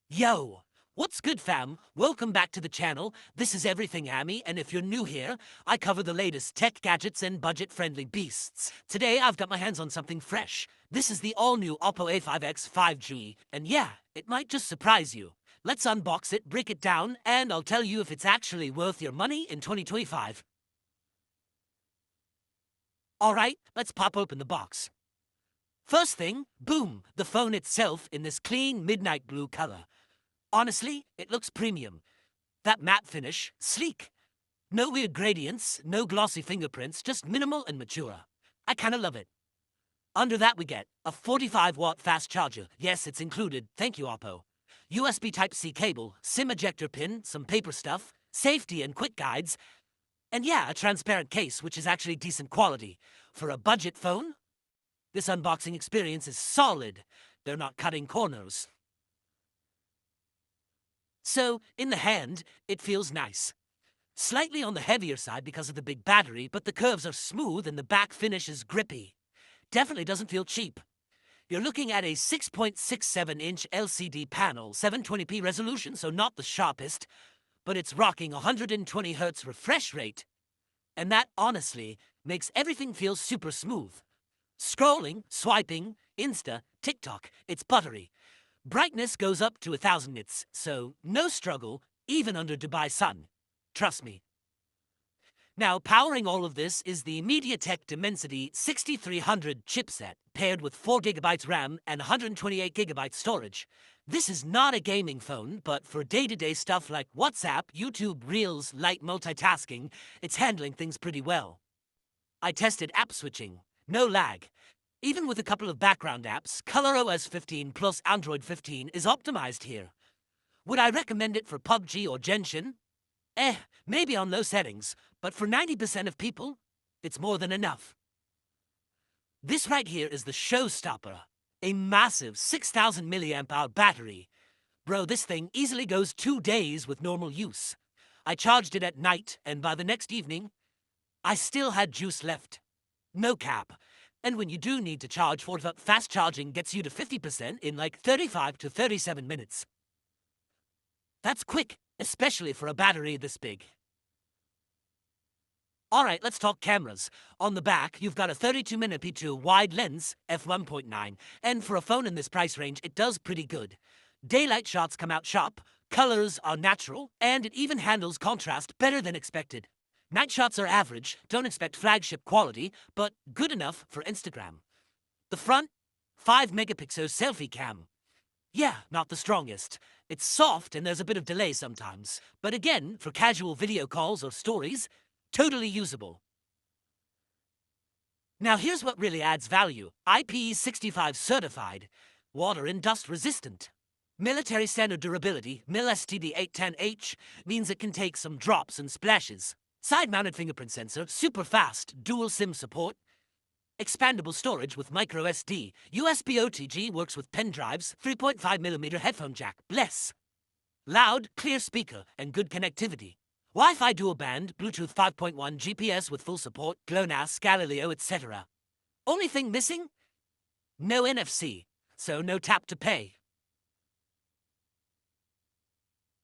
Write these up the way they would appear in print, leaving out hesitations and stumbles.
Yo! What's good, fam? Welcome back to the channel. This is Everything Ammi, and if you're new here, I cover the latest tech gadgets and budget-friendly beasts. Today, I've got my hands on something fresh. This is the all-new OPPO A5x 5G, and yeah, it might just surprise you. Let's unbox it, break it down, and I'll tell you if it's actually worth your money in 2025. Alright, let's pop open the box. First thing, boom, the phone itself in this clean midnight blue color. Honestly, it looks premium. That matte finish, sleek. No weird gradients, no glossy fingerprints, just minimal and mature. I kinda love it. Under that we get a 45-watt fast charger. Yes, it's included, thank you OPPO. USB Type-C cable, SIM ejector pin, some paper stuff, safety and quick guides, and yeah, a transparent case, which is actually decent quality. For a budget phone, this unboxing experience is solid. They're not cutting corners. So, in the hand, it feels nice. Slightly on the heavier side because of the big battery, but the curves are smooth and the back finish is grippy. Definitely doesn't feel cheap. You're looking at a 6.67-inch LCD panel, 720p resolution, so not the sharpest, but it's rocking 120 Hz refresh rate. And that, honestly, makes everything feel super smooth. Scrolling, swiping, Insta, TikTok, it's buttery. Brightness goes up to 1000 nits, so no struggle, even under Dubai sun. Trust me. Now, powering all of this is the MediaTek Dimensity 6300 chipset, paired with 4GB RAM and 128GB storage. This is not a gaming phone, but for day-to-day stuff like WhatsApp, YouTube, Reels, light multitasking, it's handling things pretty well. I tested app switching. No lag. Even with a couple of background apps, ColorOS 15 plus Android 15 is optimized here. Would I recommend it for PUBG or Genshin? Maybe on low settings, but for 90% of people, it's more than enough. This right here is the showstopper. A massive 6000 mAh battery. Bro, this thing easily goes 2 days with normal use. I charged it at night, and by the next evening, I still had juice left. No cap. And when you do need to charge, fast charging gets you to 50% in like 35 to 37 minutes. That's quick, especially for a battery this big. Alright, let's talk cameras. On the back, you've got a 32mm wide lens, f1.9, and for a phone in this price range, it does pretty good. Daylight shots come out sharp, colors are natural, and it even handles contrast better than expected. Night shots are average, don't expect flagship quality, but good enough for Instagram. The front, 5-megapixel selfie cam. Yeah, not the strongest. It's soft and there's a bit of delay sometimes, but again, for casual video calls or stories, totally usable. Now here's what really adds value. IP65 certified, water and dust resistant. Military standard durability, MIL-STD810H, means it can take some drops and splashes. Side-mounted fingerprint sensor, super fast, dual SIM support. Expandable storage with microSD. USB OTG works with pen drives. 3.5mm headphone jack. Bless. Loud, clear speaker, and good connectivity. Wi-Fi dual band, Bluetooth 5.1, GPS with full support, GLONASS, Galileo, etc. Only thing missing? No NFC, so no tap to pay.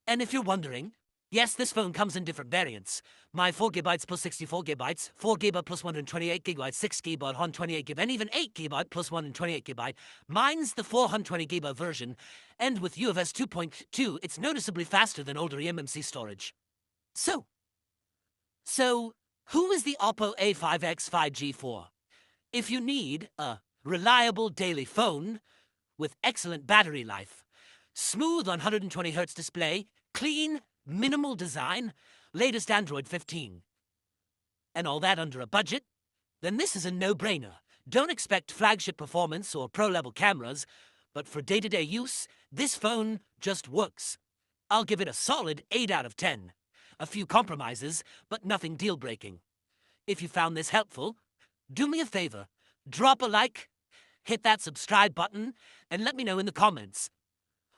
And if you're wondering, yes, this phone comes in different variants. My 4GB plus 64GB, 4GB plus 128GB, 6GB 128GB, and even 8GB plus 128GB. Mine's the 420GB version, and with UFS 2.2, it's noticeably faster than older eMMC storage. So, who is the OPPO A5x 5G for? If you need a reliable daily phone with excellent battery life, smooth 120Hz display, clean, minimal design, latest Android 15, and all that under a budget, then this is a no-brainer. Don't expect flagship performance or pro-level cameras, but for day-to-day use, this phone just works. I'll give it a solid 8 out of 10. A few compromises, but nothing deal-breaking. If you found this helpful, do me a favor, drop a like, hit that subscribe button, and let me know in the comments.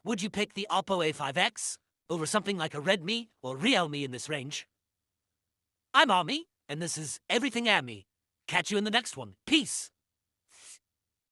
Would you pick the OPPO A5X over something like a Redmi or Realme in this range? I'm Ammi, and this is Everything Ammi. Catch you in the next one. Peace!